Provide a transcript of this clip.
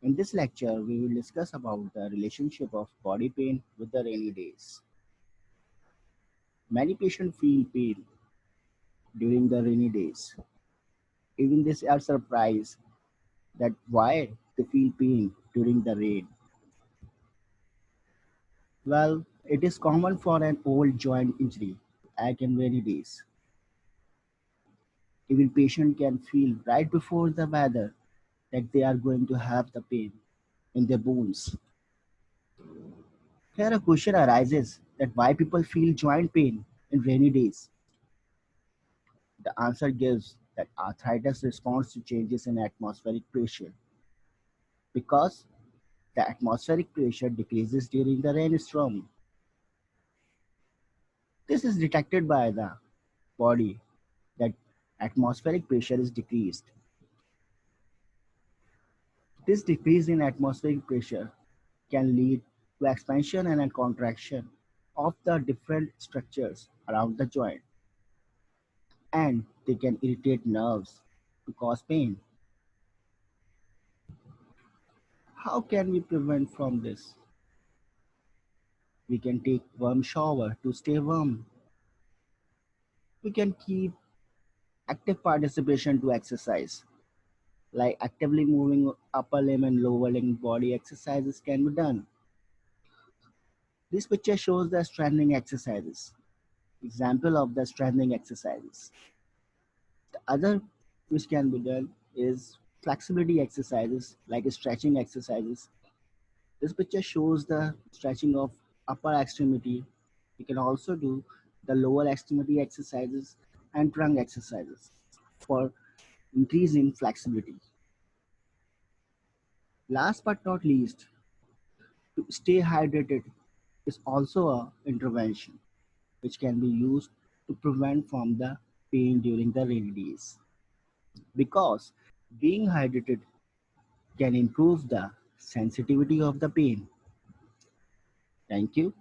In this lecture, we will discuss about the relationship of body pain with the rainy days. Many patients feel pain during the rainy days. Even they are surprised that why they feel pain during the rain. Well, it is common for an old joint injury ache in rainy days. Even patient can feel right before the weather that they are going to have the pain in their bones. Here a question arises that why people feel joint pain in rainy days. The answer gives that arthritis responds to changes in atmospheric pressure because the atmospheric pressure decreases during the rainstorm. This is detected by the body that atmospheric pressure is decreased. This decrease in atmospheric pressure can lead to expansion and a contraction of the different structures around the joint, and they can irritate nerves to cause pain. How can we prevent from this? We can take warm shower to stay warm. We can keep active participation to exercise, like actively moving upper limb and lower limb body exercises can be done. This picture shows the strengthening exercises. Example of the strengthening exercises. The other which can be done is flexibility exercises like stretching exercises. This picture shows the stretching of upper extremity. You can also do the lower extremity exercises and trunk exercises for increasing flexibility. Last but not least, to stay hydrated is also a intervention which can be used to prevent from the pain during the rainy days because being hydrated can improve the sensitivity of the pain. Thank you.